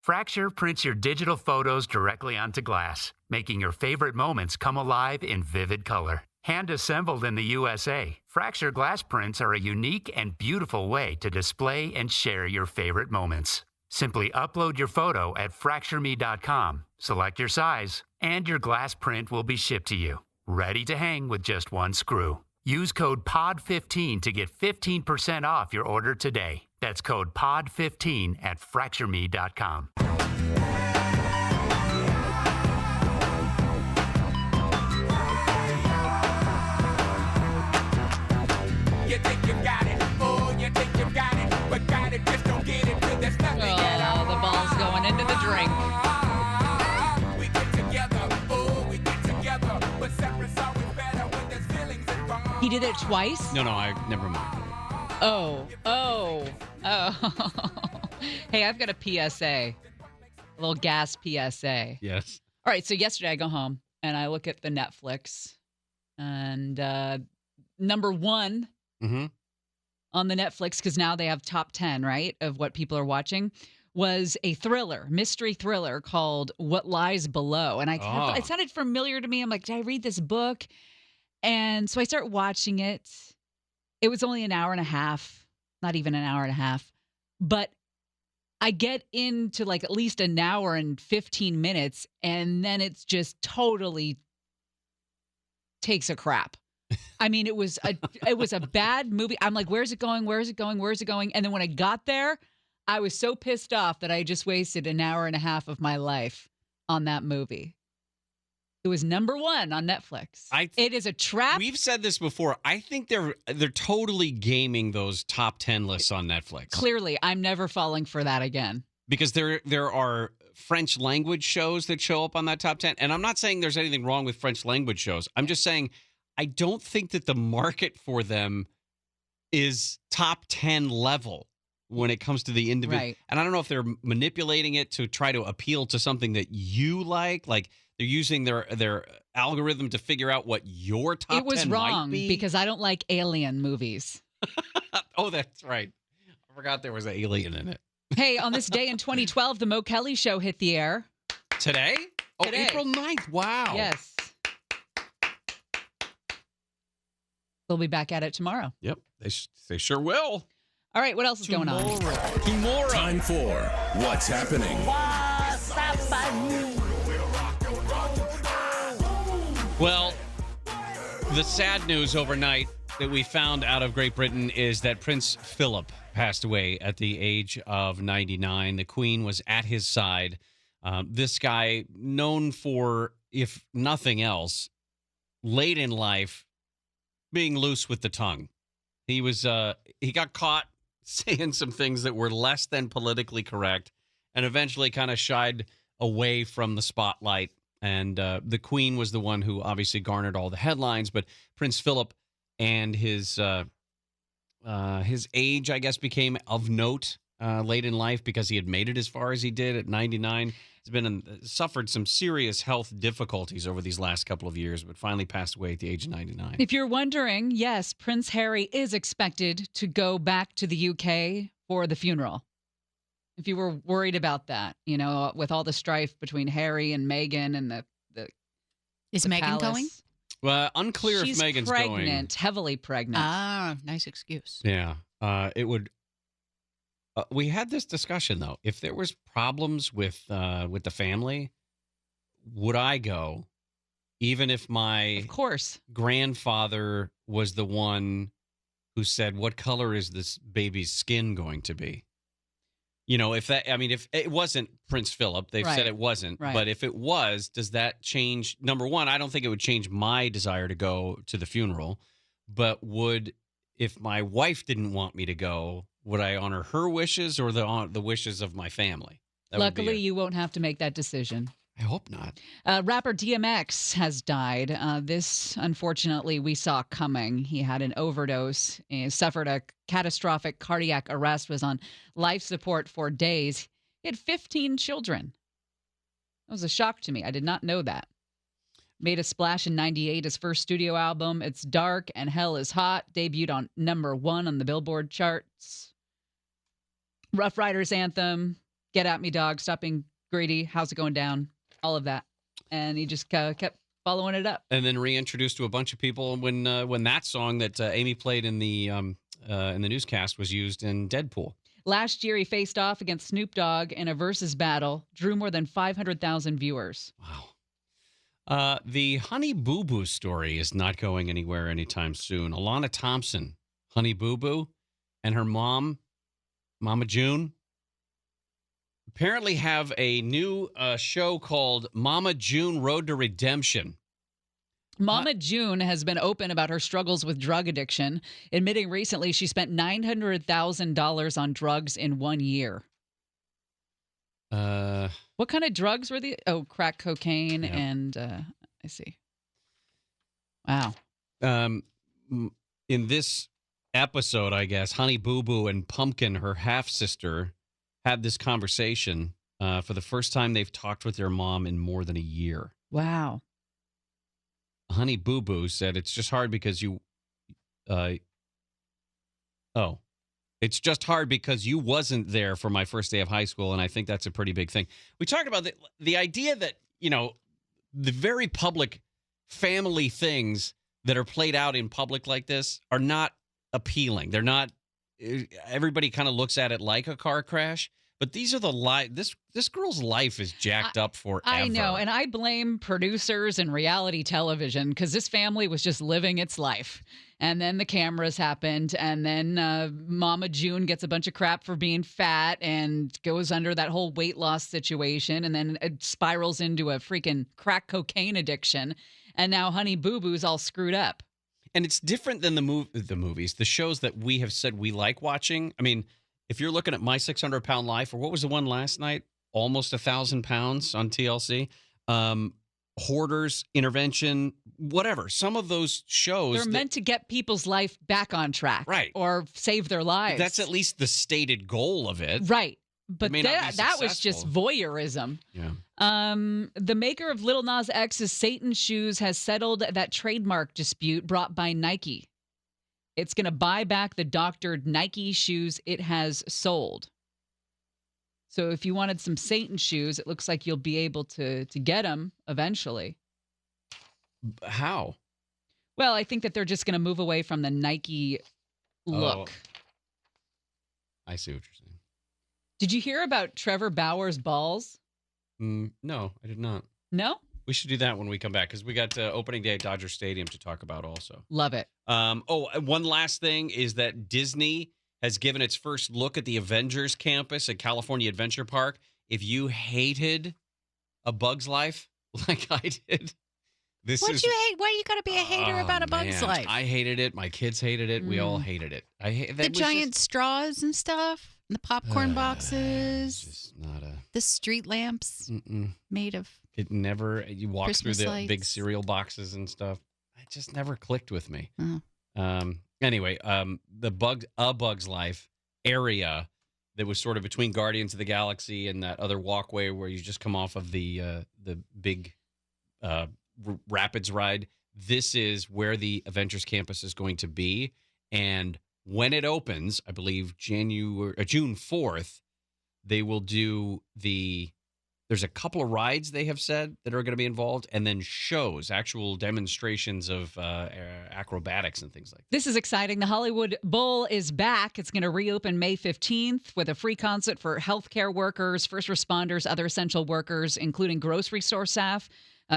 Fracture prints your digital photos directly onto glass, making your favorite moments come alive in vivid color. Hand-assembled in the USA, Fracture glass prints are a unique and beautiful way to display and share your favorite moments. Simply upload your photo at fractureme.com, select your size, and your glass print will be shipped to you, ready to hang with just one screw. Use code POD15 to get 15% off your order today. That's code POD15 at fractureme.com. You think you got it, oh, you think you got it, but got it, just don't get it till there's nothing at all. The ball's going into the drink. We get together, oh, we get together, but separate's always better when there's feelings involved. He did it twice? No, never mind. Oh. Hey, I've got a PSA, a little gas PSA. Yes. All right, so yesterday I go home and I look at the Netflix, and number one on the Netflix, because now they have top 10, right, of what people are watching, was a mystery thriller called What Lies Below. And it sounded familiar to me. I'm like, did I read this book? And so I start watching it. It was only an hour and a half, not even an hour and a half. But I get into like at least an hour and 15 minutes, and then it's just totally takes a crap. I mean, it was a bad movie. I'm like, where's it going? Where's it going? Where's it going? And then when I got there, I was so pissed off that I just wasted an hour and a half of my life on that movie. It was number one on Netflix. It is a trap. We've said this before. I think they're totally gaming those top 10 lists on Netflix. Clearly, I'm never falling for that again. Because there are French language shows that show up on that top 10. And I'm not saying there's anything wrong with French language shows. I'm just saying I don't think that the market for them is top 10 level when it comes to the individual. Right. And I don't know if they're manipulating it to try to appeal to something that you like they're using their algorithm to figure out what your top 10 It was wrong might be. because I don't like alien movies. Oh, that's right. I forgot there was an alien in it. Hey, on this day in 2012, the Mo Kelly Show hit the air. Today? Oh, Today. April 9th. Wow. Yes. They'll be back at it tomorrow. Yep, they sure will. All right, what else is going on? Tomorrow. Time for What's Happening. Well, the sad news overnight that we found out of Great Britain is that Prince Philip passed away at the age of 99. The Queen was at his side. This guy, known for, if nothing else, late in life, being loose with the tongue. He got caught saying some things that were less than politically correct and eventually kind of shied away from the spotlight. And the Queen was the one who obviously garnered all the headlines, but Prince Philip and his age, I guess, became of note late in life because he had made it as far as he did at 99. He's suffered some serious health difficulties over these last couple of years, but finally passed away at the age of 99. If you're wondering, yes, Prince Harry is expected to go back to the UK for the funeral. If you were worried about that, with all the strife between Harry and Meghan and the Is Meghan palace. going? Well, unclear She's if Meghan's pregnant, heavily pregnant. Ah, nice excuse. going. Yeah, it would. We had this discussion though. If there was problems with the family, would I go? Even if my Of course. grandfather was the one who said, "What color is this baby's skin going to be?" If it wasn't Prince Philip, they've said Right. it wasn't. Right. But if it was, does that change? Number one, I don't think it would change my desire to go to the funeral. But if my wife didn't want me to go, would I honor her wishes or the wishes of my family? That would be Luckily, it. you won't have to make that decision. I hope not. Rapper DMX has died. This, unfortunately, we saw coming. He had an overdose, suffered a catastrophic cardiac arrest, was on life support for days. He had 15 children. That was a shock to me. I did not know that. Made a splash in 98, his first studio album, It's Dark and Hell is Hot, debuted on number 1 on the Billboard charts. Rough Riders anthem, get at me, dog. Stop being greedy. How's it going down? All of that. And he just kept following it up. And then reintroduced to a bunch of people when that song that Amy played in the newscast was used in Deadpool. Last year, he faced off against Snoop Dogg in a versus battle, drew more than 500,000 viewers. Wow. The Honey Boo Boo story is not going anywhere anytime soon. Alana Thompson, Honey Boo Boo, and her mom, Mama June, apparently have a new show called Mama June Road to Redemption. Mama June has been open about her struggles with drug addiction, admitting recently she spent $900,000 on drugs in 1 year. What kind of drugs were these? Oh, crack cocaine and I see. Wow. In this episode, I guess, Honey Boo Boo and Pumpkin, her half-sister, had this conversation for the first time they've talked with their mom in more than a year. Wow. Honey Boo Boo said, it's just hard because you wasn't there for my first day of high school, and I think that's a pretty big thing. We talked about the idea that, the very public family things that are played out in public like this are not appealing. They're not, everybody kind of looks at it like a car crash. But these are this girl's life is jacked up forever. I know, and I blame producers and reality television because this family was just living its life. And then the cameras happened, and then Mama June gets a bunch of crap for being fat and goes under that whole weight loss situation, and then it spirals into a freaking crack cocaine addiction. And now Honey Boo Boo's all screwed up. And it's different than the movies, the shows that we have said we like watching. I mean, if you're looking at My 600-Pound Life, or what was the one last night? Almost 1,000 pounds on TLC. Hoarders, Intervention, whatever. Some of those shows. They're meant to get people's life back on track. Right. Or save their lives. That's at least the stated goal of it. Right. But that was successful. just voyeurism. Yeah. The maker of Lil Nas X's Satan Shoes has settled that trademark dispute brought by Nike. It's going to buy back the doctored Nike shoes it has sold. So if you wanted some Satan shoes, it looks like you'll be able to get them eventually. How? Well, I think that they're just going to move away from the Nike look. I see what you're saying. Did you hear about Trevor Bauer's balls? No, I did not. No? We should do that when we come back because we got opening day at Dodger Stadium to talk about also. Love it. One last thing is that Disney has given its first look at the Avengers campus at California Adventure Park. If you hated A Bug's Life like I did, What'd you hate? Why you got to be a hater about A Bug's Life? I hated it. My kids hated it. We all hated it. The giant straws and stuff, and the popcorn boxes, just not the street lamps made of. It never. You walk Christmas through the lights. big cereal boxes and stuff. It just never clicked with me. Oh. Anyway, A Bug's Life area that was sort of between Guardians of the Galaxy and that other walkway where you just come off of the big rapids ride. This is where the Avengers campus is going to be, and when it opens, I believe June 4th, they will do There's a couple of rides they have said that are going to be involved, and then shows, actual demonstrations of acrobatics and things like that. This is exciting. The Hollywood Bowl is back. It's going to reopen May 15th with a free concert for healthcare workers, first responders, other essential workers, including grocery store staff,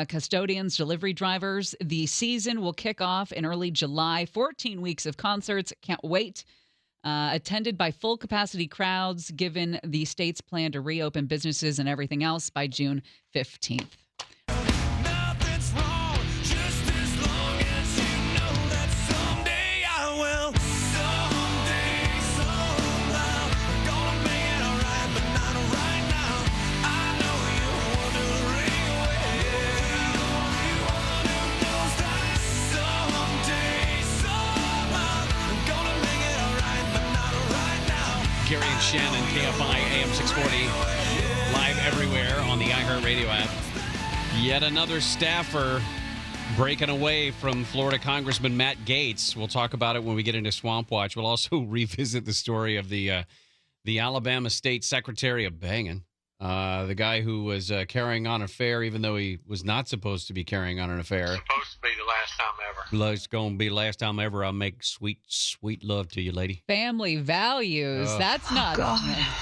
custodians, delivery drivers. The season will kick off in early July. 14 weeks of concerts. Can't wait. Attended by full capacity crowds, given the state's plan to reopen businesses and everything else by June 15th. Nothing's wrong, just as long as you know that someday I will. Someday, somehow, I'm gonna make it alright, but not right now. I know you wondering where you wanna know that someday, somehow, I'm gonna make it alright, but not right now. Gary and Shannon, KFI AM 640, live everywhere on the iHeartRadio app. Yet another staffer breaking away from Florida Congressman Matt Gaetz. We'll talk about it when we get into Swamp Watch. We'll also revisit the story of the the Alabama State Secretary of Banging, the guy who was carrying on an affair, even though he was not supposed to be carrying on an affair. Supposed to be the last time ever. It's going to be the last time ever I'll make sweet, sweet love to you, lady. Family values. That's not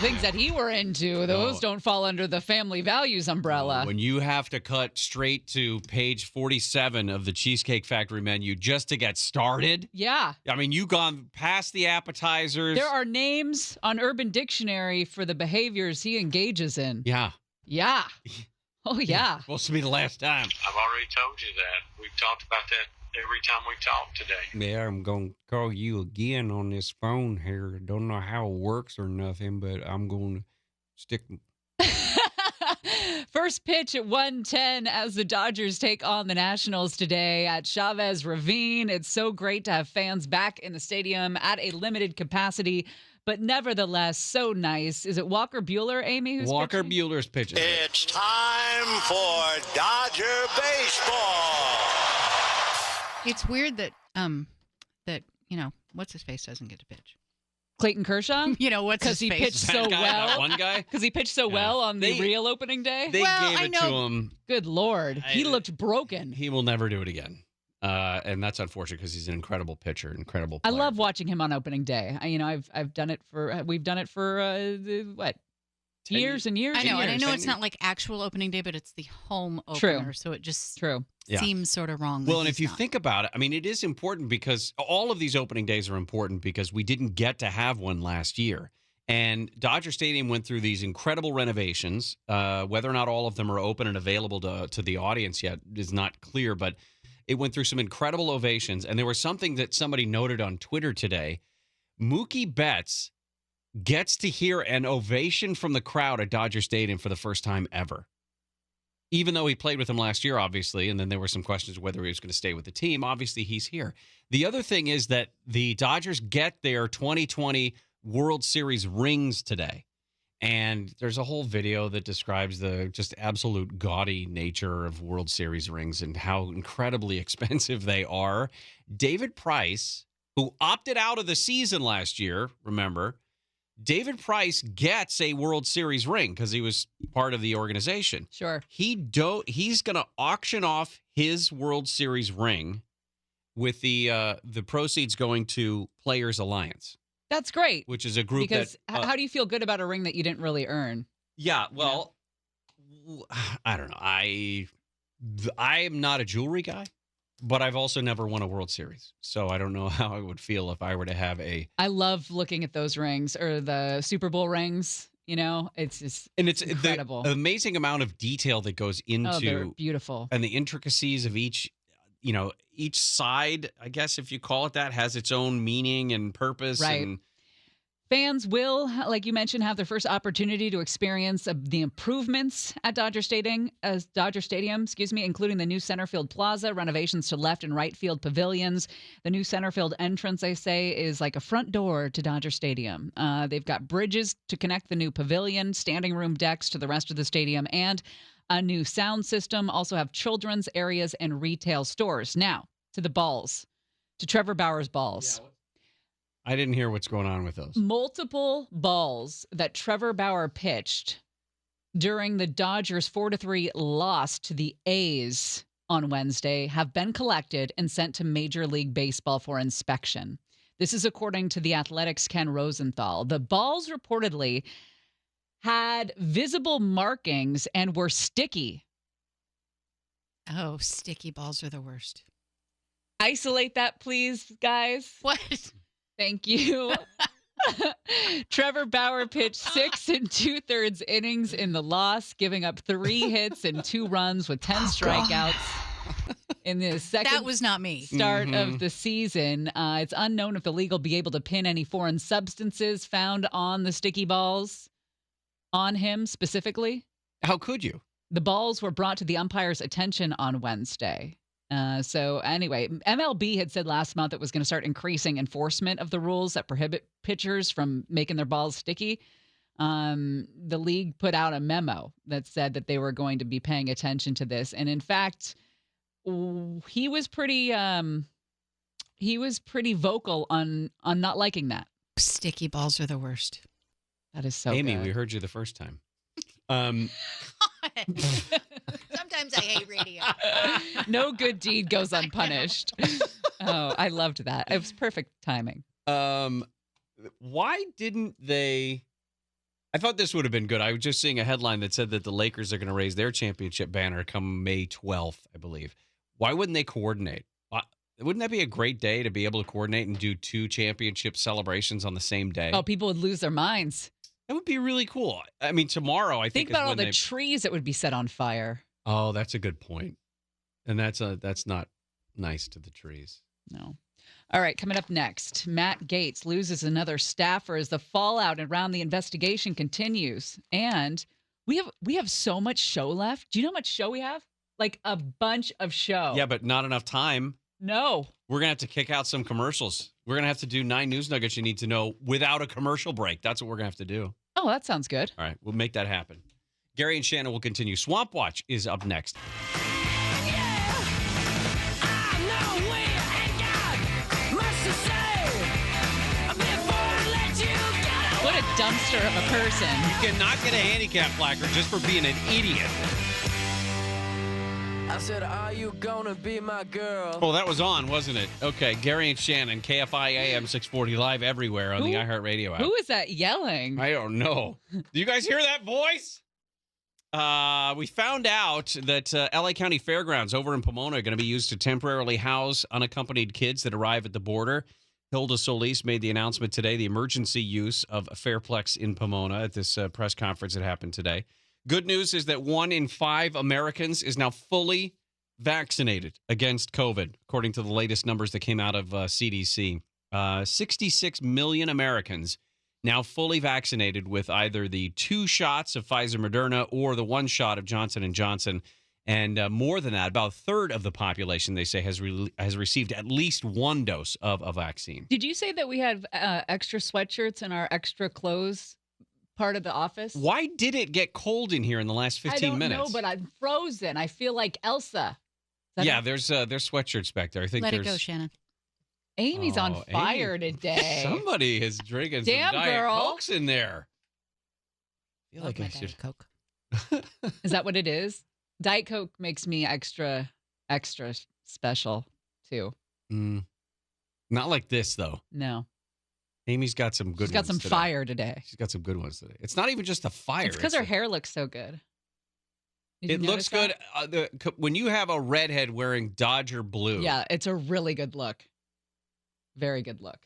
things that he were into. Those don't fall under the family values umbrella. When you have to cut straight to page 47 of the Cheesecake Factory menu just to get started. Yeah. I mean, you've gone past the appetizers. There are names on Urban Dictionary for the behaviors he engages in. Yeah. Yeah. Oh, yeah. Supposed to be the last time. I've already told you that. We've talked about that every time we talk today. Yeah, I'm going to call you again on this phone here. Don't know how it works or nothing, but I'm going to stick. First pitch at 1:10 as the Dodgers take on the Nationals today at Chavez Ravine. It's so great to have fans back in the stadium at a limited capacity, but nevertheless, so nice. Is it Walker Buehler, Amy? Who's Walker pitching? Buehler's pitching. It's time for Dodger baseball. It's weird that what's his face doesn't get to pitch. Clayton Kershaw? What's his Because he face? pitched so That guy, well. that one guy? Because he pitched so well on the real opening day. They Well, gave I it know- to him. Good Lord. He looked broken. He will never do it again. And that's unfortunate because he's an incredible pitcher, incredible I player. love watching him on opening day. We've done it for what? 10 Years and years. I know, and I years, know 10 it's not like actual opening day, but it's the home True. opener, so it just True. Yeah. seems sort of wrong. Well, that and he's if you not. think about it, I mean, it is important because all of these opening days are important because we didn't get to have one last year. And Dodger Stadium went through these incredible renovations. Whether or not all of them are open and available to the audience yet is not clear, but it went through some incredible ovations. And there was something that somebody noted on Twitter today. Mookie Betts gets to hear an ovation from the crowd at Dodger Stadium for the first time ever. Even though he played with them last year, obviously, and then there were some questions whether he was going to stay with the team. Obviously, he's here. The other thing is that the Dodgers get their 2020 World Series rings today. And there's a whole video that describes the just absolute gaudy nature of World Series rings and how incredibly expensive they are. David Price, who opted out of the season last year, remember, David Price gets a World Series ring because he was part of the organization. Sure. He's going to auction off his World Series ring with the proceeds going to Players Alliance, That's great. which is a group Because that how do you feel good about a ring that you didn't really earn? yeah, well, I don't know. I am not a jewelry guy, but I've also never won a World Series. So I don't know how I would feel if I were to have I love looking at those rings or the Super Bowl rings. It's just and it's incredible. the amazing amount of detail that goes into they're beautiful. and the intricacies of each side, I guess if you call it that, has its own meaning and purpose. Right. And Fans will, like you mentioned, have their first opportunity to experience the improvements at Dodger Stadium, including the new center field plaza, renovations to left and right field pavilions. The new center field entrance, they say, is like a front door to Dodger Stadium. They've got bridges to connect the new pavilion, standing room decks to the rest of the stadium, and a new sound system. Also have children's areas and retail stores. Now, to the balls, to Trevor Bauer's balls. I didn't hear what's going on with those. Multiple balls that Trevor Bauer pitched during the Dodgers 4-3 loss to the A's on Wednesday have been collected and sent to Major League Baseball for inspection. This is according to The Athletic's Ken Rosenthal. The balls reportedly had visible markings and were sticky. Oh, sticky balls are the worst. Isolate that, please, guys. What? Thank you. Trevor Bauer pitched 6 2/3 innings in the loss, giving up 3 hits and 2 runs with 10 strikeouts in the second That was not me. start of the season. It's unknown if the league will be able to pin any foreign substances found on the sticky balls on him specifically. How could you? The balls were brought to the umpire's attention on Wednesday. So anyway, MLB had said last month it was going to start increasing enforcement of the rules that prohibit pitchers from making their balls sticky. The league put out a memo that said that they were going to be paying attention to this. And in fact, he was pretty vocal on not liking that. Sticky balls are the worst. That is so Amy, good. we heard you the first time. Sometimes I hate radio. No good deed goes unpunished. Oh, I loved that. It was perfect timing. Why didn't they? I thought this would have been good. I was just seeing a headline that said that the Lakers are going to raise their championship banner come May 12th, I believe. Why wouldn't they coordinate? Wouldn't that be a great day to be able to coordinate and do 2 championship celebrations on the same day? Oh, people would lose their minds. That would be really cool. I mean, tomorrow, I think about is all when the trees that would be set on fire. Oh, that's a good point. And that's not nice to the trees. No. All right, coming up next, Matt Gaetz loses another staffer as the fallout around the investigation continues. And we have so much show left. Do you know how much show we have? Like a bunch of show. Yeah, but not enough time. No. We're going to have to kick out some commercials. We're going to have to do 9 news nuggets you need to know without a commercial break. That's what we're going to have to do. Oh, that sounds good. All right, we'll make that happen. Gary and Shannon will continue. Swamp Watch is up next. What a dumpster of a person. You cannot get a handicap placard just for being an idiot. I said, are you gonna be my girl? Oh, that was on, wasn't it? Okay, Gary and Shannon, KFI AM 640 live everywhere on the iHeartRadio app. Who is that yelling? I don't know. Do you guys hear that voice? We found out that LA County Fairgrounds over in Pomona are going to be used to temporarily house unaccompanied kids that arrive at the border. Hilda Solis made the announcement today, the emergency use of Fairplex in Pomona at this press conference that happened today. Good news is that 1 in 5 Americans is now fully vaccinated against COVID, according to the latest numbers that came out of CDC. 66 million Americans now fully vaccinated with either the 2 shots of Pfizer Moderna or the 1 shot of Johnson & Johnson. And more than that, about a third of the population, they say, has received at least 1 dose of a vaccine. Did you say that we have extra sweatshirts in our extra clothes part of the office? Why did it get cold in here in the last 15 minutes? I don't know, but I'm frozen. I feel like Elsa. Yeah, there's sweatshirts back there. I think Let it go, Shannon. Amy's on fire today. Somebody is drinking Damn, some Diet girl. Cokes in there. I feel Love like my I should. Diet Coke. Is that what it is? Diet Coke makes me extra special, too. Not like this, though. No. Amy's got some good ones. She's got some today. fire today. She's got some good ones today. It's not even just the fire. It's because her hair looks so good. Did It you looks notice good. that? When you have a redhead wearing Dodger blue. Yeah, it's a really good look. Very good look.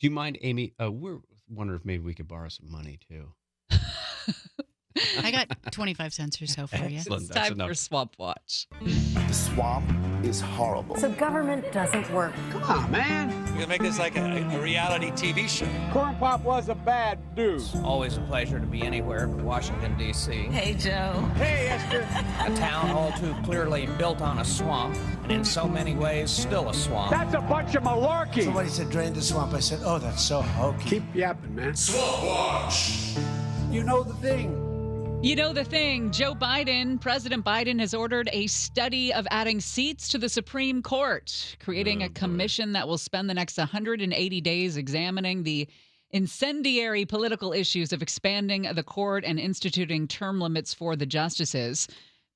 Do you mind, Amy? We're wondering if maybe we could borrow some money, too. I got 25 cents or so for you. Excellent. It's That's time enough. for Swamp Watch. The swamp is horrible. So government doesn't work. Come on, man. We can make this like a reality TV show. Corn Pop was a bad dude. Always a pleasure to be anywhere but Washington, D.C. Hey, Joe. Hey, Esther. A town all too clearly built on a swamp, and in so many ways still a swamp. That's a bunch of malarkey. Somebody said drain the swamp. I said, oh, that's so hokey. Keep yapping, man. Swamp Watch. You know the thing. You know the thing, President Biden has ordered a study of adding seats to the Supreme Court, creating a commission that will spend the next 180 days examining the incendiary political issues of expanding the court and instituting term limits for the justices.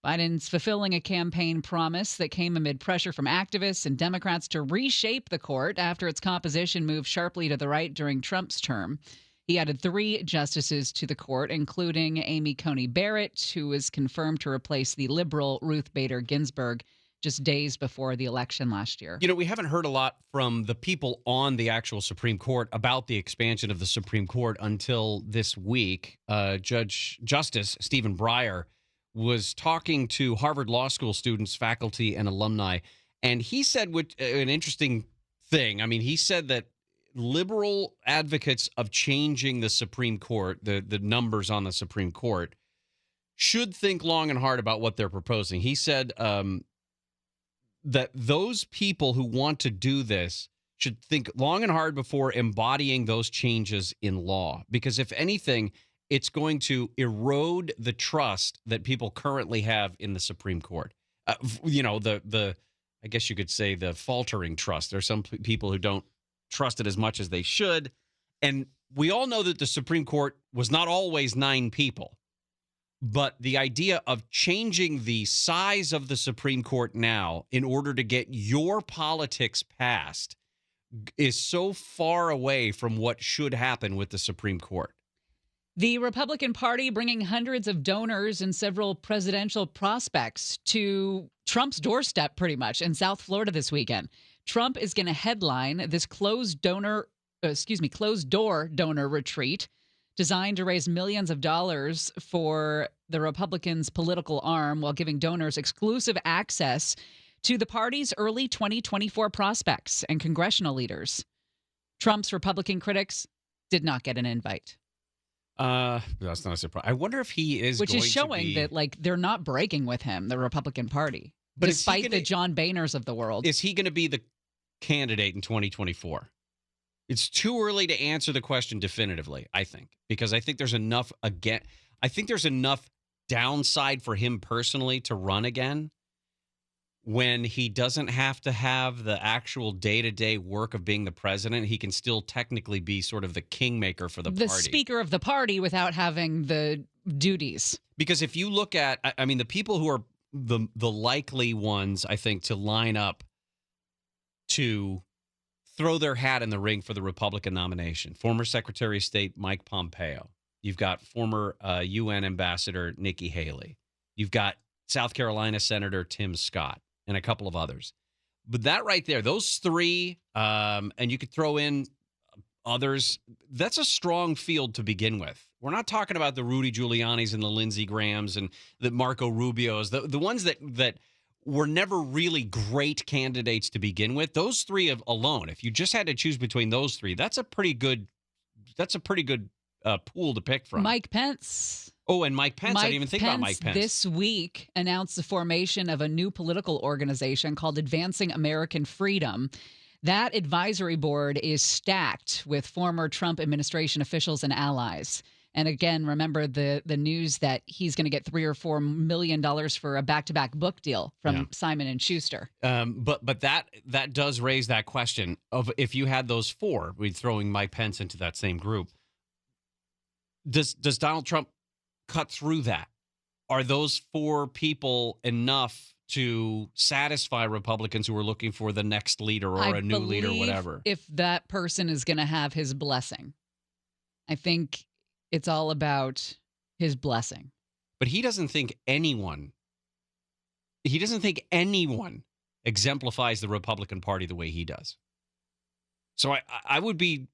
Biden's fulfilling a campaign promise that came amid pressure from activists and Democrats to reshape the court after its composition moved sharply to the right during Trump's term. He added 3 justices to the court, including Amy Coney Barrett, who was confirmed to replace the liberal Ruth Bader Ginsburg just days before the election last year. You know, we haven't heard a lot from the people on the actual Supreme Court about the expansion of the Supreme Court until this week. Justice Stephen Breyer was talking to Harvard Law School students, faculty, and alumni, and he said an interesting thing. I mean, he said that liberal advocates of changing the Supreme Court, the numbers on the Supreme Court, should think long and hard about what they're proposing. He said that those people who want to do this should think long and hard before embodying those changes in law. Because if anything, it's going to erode the trust that people currently have in the Supreme Court. I guess you could say the faltering trust. There's some people who don't trust it as much as they should. And we all know that the Supreme Court was not always 9 people, but the idea of changing the size of the Supreme Court now in order to get your politics passed is so far away from what should happen with the Supreme Court. The Republican Party bringing hundreds of donors and several presidential prospects to Trump's doorstep pretty much in South Florida this weekend. Trump is going to headline this closed door donor retreat designed to raise millions of dollars for the Republicans' political arm while giving donors exclusive access to the party's early 2024 prospects and congressional leaders. Trump's Republican critics did not get an invite. That's not a surprise. I wonder if he is Which going is showing to be... that, like, they're not breaking with him, the Republican Party, But despite the John Boehners of the world. Is he going to be the candidate in 2024? It's too early to answer the question definitively, I think, because I think there's enough downside for him personally to run again when he doesn't have to have the actual day-to-day work of being the president. He can still technically be sort of the kingmaker for the party. The speaker of the party without having the duties. Because if you look at, I mean, the people who are the likely ones, I think, to line up to throw their hat in the ring for the Republican nomination. Former Secretary of State Mike Pompeo. You've got former UN Ambassador Nikki Haley. You've got South Carolina Senator Tim Scott and a couple of others. But that right there, those 3, and you could throw in others, that's a strong field to begin with. We're not talking about the Rudy Giulianis and the Lindsey Grahams and the Marco Rubios, the ones that were never really great candidates to begin with. Those 3 alone, if you just had to choose between those 3, that's a pretty good pool to pick from. Mike Pence. Oh, and Mike Pence. I didn't even think about Mike Pence. This week announced the formation of a new political organization called Advancing American Freedom. That advisory board is stacked with former Trump administration officials and allies. And again, remember the news that he's going to get $3 or $4 million for a back-to-back book deal from Simon & Schuster. But that does raise that question of if you had those 4, we'd throwing Mike Pence into that same group. Does Donald Trump cut through that? Are those 4 people enough to satisfy Republicans who are looking for the next leader or a new leader, whatever? If that person is going to have his blessing, I think it's all about his blessing. But he doesn't think anyone exemplifies the Republican Party the way he does. So I would be,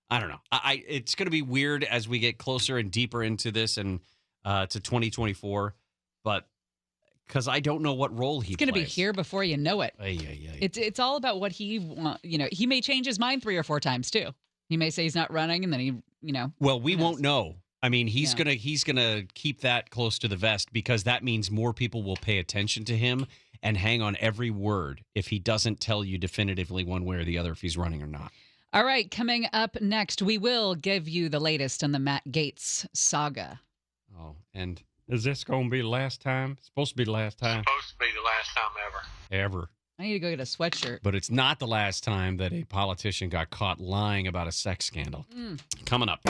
I don't know. It's going to be weird as we get closer and deeper into this and to 2024, but because I don't know what role he plays. It's going to be here before you know it. Yeah. It's all about what he wants. You know, he may change his mind 3 or 4 times too. He may say he's not running, and then he, Well, we won't know. I mean, he's gonna keep that close to the vest because that means more people will pay attention to him and hang on every word if he doesn't tell you definitively one way or the other if he's running or not. All right, coming up next, we will give you the latest on the Matt Gaetz saga. Oh, and is this going to be the last time? It's supposed to be the last time. Supposed to be the last time Ever. I need to go get a sweatshirt. But it's not the last time that a politician got caught lying about a sex scandal. Coming up.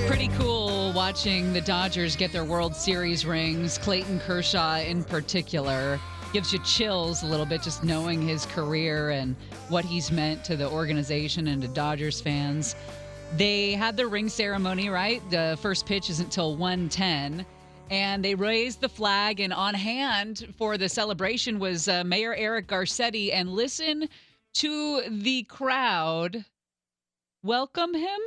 Pretty cool watching the Dodgers get their World Series rings. Clayton Kershaw in particular gives you chills a little bit just knowing his career and what he's meant to the organization and to Dodgers fans. They had the ring ceremony, right? The first pitch isn't until 1:10. And they raised the flag, and on hand for the celebration was Mayor Eric Garcetti. And listen to the crowd welcome him.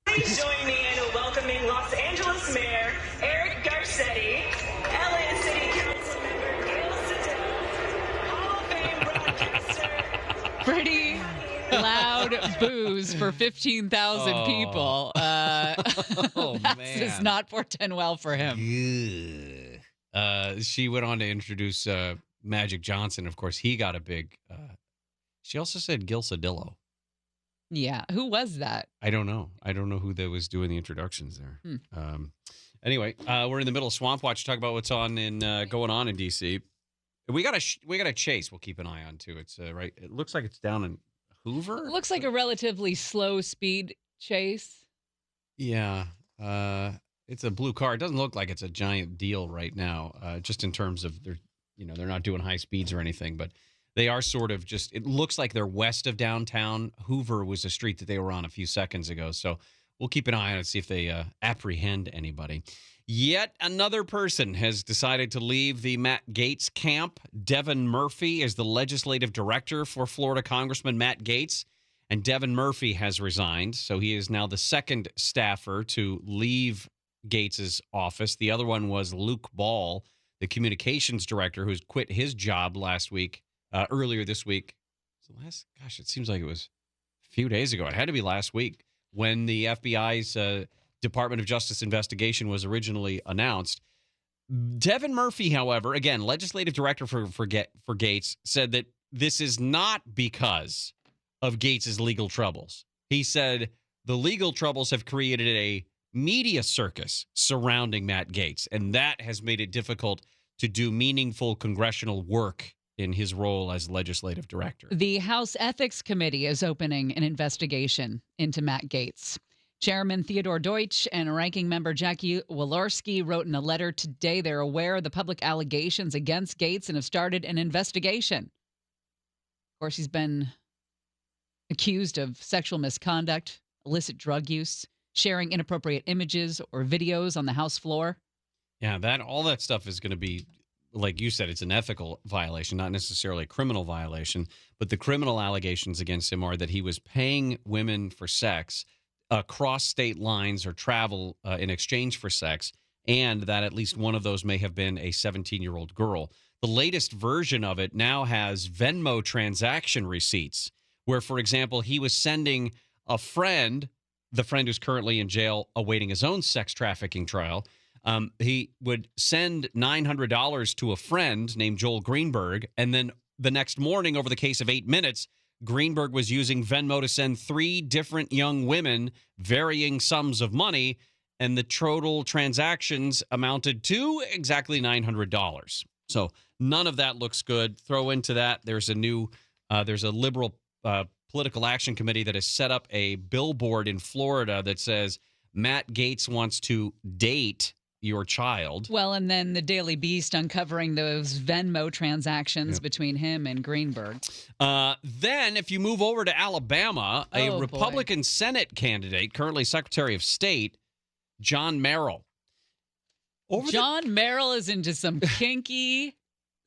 Please join me in welcoming Los Angeles Mayor Eric Garcetti, LA City Council member Gail Sedell, Hall of Fame broadcaster. Pretty loud boos for 15,000 people. That does not portend well for him. She went on to introduce Magic Johnson. Of course, he got a big... she also said Gil Cedillo. Yeah. Who was that? I don't know. I don't know who that was doing the introductions there. Anyway, we're in the middle of Swamp Watch to talk about what's on in going on in D.C. We got a Chase we'll keep an eye on, too. It's right. It looks like it's down in Hoover. It looks like a relatively slow speed chase. Yeah. It's a blue car. It doesn't look like it's a giant deal right now, just in terms of they're not doing high speeds or anything, but they are sort of just, it looks like they're west of downtown. Hoover was a street that they were on a few seconds ago. So we'll keep an eye on it, see if they apprehend anybody. Yet another person has decided to leave the Matt Gaetz camp. Devin Murphy is the legislative director for Florida Congressman Matt Gaetz, and Devin Murphy has resigned. So he is now the second staffer to leave Gaetz's office. The other one was Luke Ball, the communications director, who's quit his job earlier this week. It seems like it was a few days ago. It had to be last week when the FBI's Department of Justice investigation was originally announced. Devin Murphy, however, again, legislative director for Gaetz, said that this is not because of Gaetz's legal troubles. He said the legal troubles have created a media circus surrounding Matt Gaetz, and that has made it difficult to do meaningful congressional work in his role as legislative director. The House Ethics Committee is opening an investigation into Matt Gaetz. Chairman Theodore Deutsch and Ranking Member Jackie Walorski wrote in a letter today they're aware of the public allegations against Gaetz and have started an investigation. Of course, he's been accused of sexual misconduct, illicit drug use, sharing inappropriate images or videos on the House floor. Yeah, all that stuff is going to be, like you said, it's an ethical violation, not necessarily a criminal violation. But the criminal allegations against him are that he was paying women for sex across state lines or travel in exchange for sex, and that at least one of those may have been a 17-year-old girl. The latest version of it now has Venmo transaction receipts, where, for example, he was sending a friend, the friend who's currently in jail awaiting his own sex trafficking trial, he would send $900 to a friend named Joel Greenberg, and then the next morning, over the case of 8 minutes, Greenberg was using Venmo to send 3 different young women varying sums of money, and the total transactions amounted to exactly $900. So none of that looks good. Throw into that, there's a liberal political action committee that has set up a billboard in Florida that says Matt Gaetz wants to date your child. Well, and then the Daily Beast uncovering those Venmo transactions between him and Greenberg. Then if you move over to Alabama, a Republican Senate candidate, currently Secretary of State, John Merrill. John Merrill is into some kinky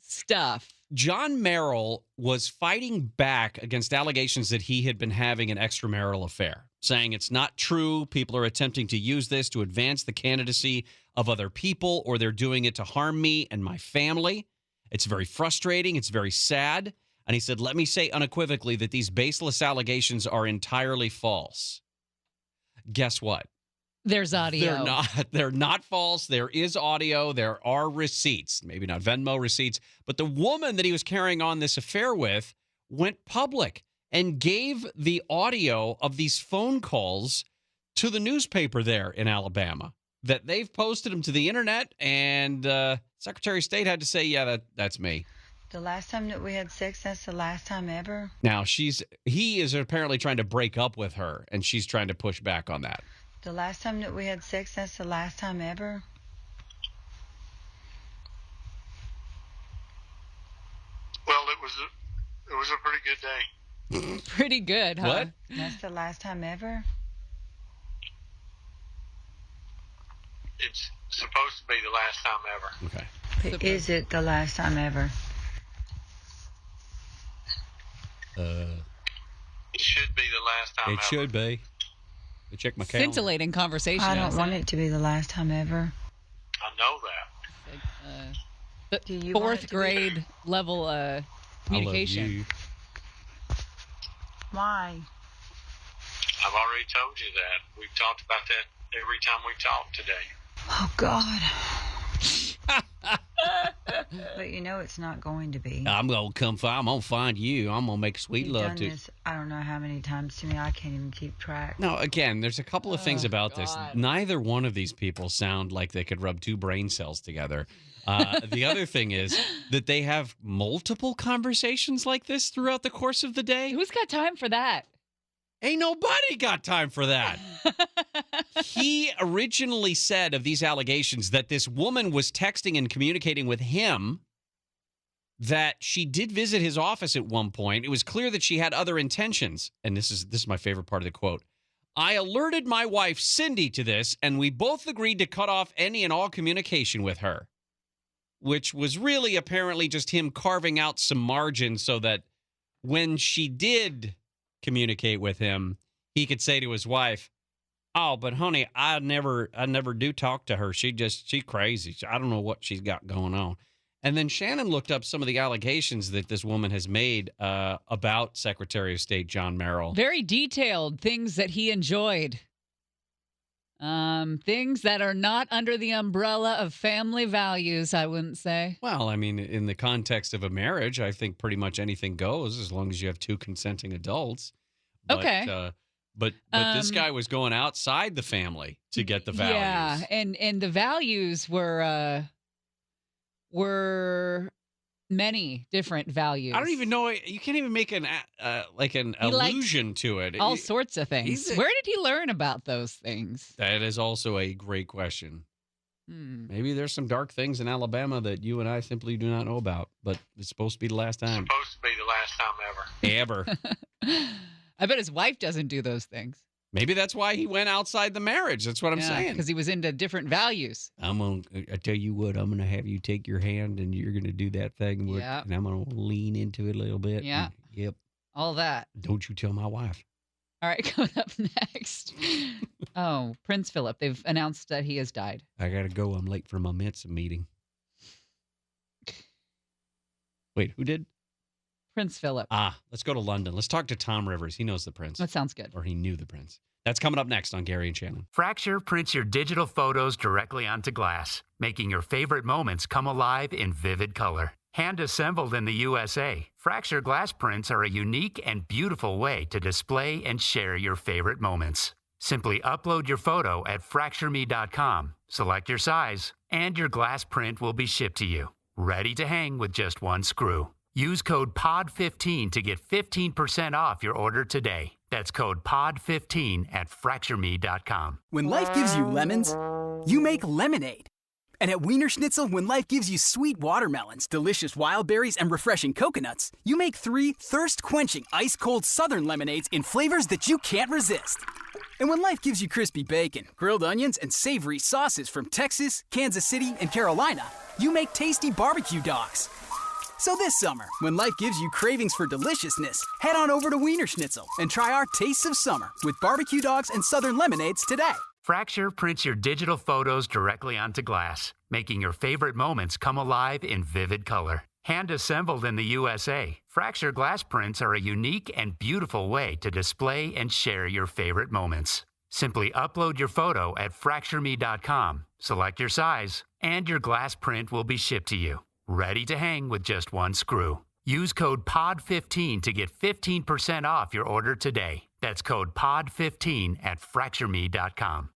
stuff. John Merrill was fighting back against allegations that he had been having an extramarital affair, saying it's not true. People are attempting to use this to advance the candidacy of other people, or they're doing it to harm me and my family. It's very frustrating. It's very sad. And he said, let me say unequivocally that these baseless allegations are entirely false. Guess what? There's audio. They're not false. There is audio. There are receipts. Maybe not Venmo receipts. But the woman that he was carrying on this affair with went public and gave the audio of these phone calls to the newspaper there in Alabama. That they've posted them to the internet, and Secretary of State had to say, yeah, that's me. The last time that we had sex, that's the last time ever? Now, he is apparently trying to break up with her, and she's trying to push back on that. The last time that we had sex, that's the last time ever? Well, it was a pretty good day. Pretty good, huh? What? That's the last time ever? It's supposed to be the last time ever. Okay. Is it the last time ever? It should be the last time ever. It should be. Let me check my calendar. Scintillating conversation. I don't want it to be the last time ever. I know that. The fourth grade level communication. I love you. Why? I've already told you that. We've talked about that every time we talk today. Oh, God. But you know it's not going to be. I'm going to find you. I'm going to make sweet You've love done to this, I don't know how many times to me. I can't even keep track. No, again, there's a couple of things about this. Neither one of these people sound like they could rub two brain cells together. The other thing is that they have multiple conversations like this throughout the course of the day. Who's got time for that? Ain't nobody got time for that. He originally said of these allegations that this woman was texting and communicating with him, that she did visit his office at one point. It was clear that she had other intentions. And this is my favorite part of the quote. I alerted my wife, Cindy, to this, and we both agreed to cut off any and all communication with her, which was really apparently just him carving out some margin so that when she did communicate with him, he could say to his wife, oh, but honey, I never do talk to her. She crazy. I don't know what she's got going on. And then Shannon looked up some of the allegations that this woman has made about Secretary of State John Merrill. Very detailed things that he enjoyed. Things that are not under the umbrella of family values, I wouldn't say. Well, I mean, in the context of a marriage, I think pretty much anything goes as long as you have two consenting adults. But, okay. But this guy was going outside the family to get the values. Yeah, and the values were many different values. I don't even know. You can't even make an allusion to it. All sorts of things. Where did he learn about those things? That is also a great question. Maybe there's some dark things in Alabama that you and I simply do not know about, but it's supposed to be the last time. It's supposed to be the last time ever. Ever. I bet his wife doesn't do those things. Maybe that's why he went outside the marriage. That's what I'm saying. Because he was into different values. I tell you what, I'm going to have you take your hand and you're going to do that thing. Yeah. And I'm going to lean into it a little bit. Yeah. Yep. All that. Don't you tell my wife. All right, coming up next. Oh, Prince Philip. They've announced that he has died. I got to go. I'm late for my Mensa meeting. Wait, who did? Prince Philip. Let's go to London. Let's talk to Tom Rivers. He knows the prince. That sounds good. Or he knew the prince. That's coming up next on Gary and Shannon. Fracture prints your digital photos directly onto glass, making your favorite moments come alive in vivid color. Hand assembled in the USA, Fracture glass prints are a unique and beautiful way to display and share your favorite moments. Simply upload your photo at fractureme.com, select your size, and your glass print will be shipped to you, ready to hang with just one screw. Use code POD15 to get 15% off your order today. That's code POD15 at fractureme.com. When life gives you lemons, you make lemonade. And at Wiener Schnitzel, when life gives you sweet watermelons, delicious wild berries, and refreshing coconuts, you make 3 thirst-quenching, ice-cold southern lemonades in flavors that you can't resist. And when life gives you crispy bacon, grilled onions, and savory sauces from Texas, Kansas City, and Carolina, you make tasty barbecue dogs. So this summer, when life gives you cravings for deliciousness, head on over to Wiener Schnitzel and try our Tastes of Summer with barbecue dogs and southern lemonades today. Fracture prints your digital photos directly onto glass, making your favorite moments come alive in vivid color. Hand assembled in the USA, Fracture glass prints are a unique and beautiful way to display and share your favorite moments. Simply upload your photo at fractureme.com, select your size, and your glass print will be shipped to you, ready to hang with just one screw. Use code POD15 to get 15% off your order today. That's code POD15 at fractureme.com.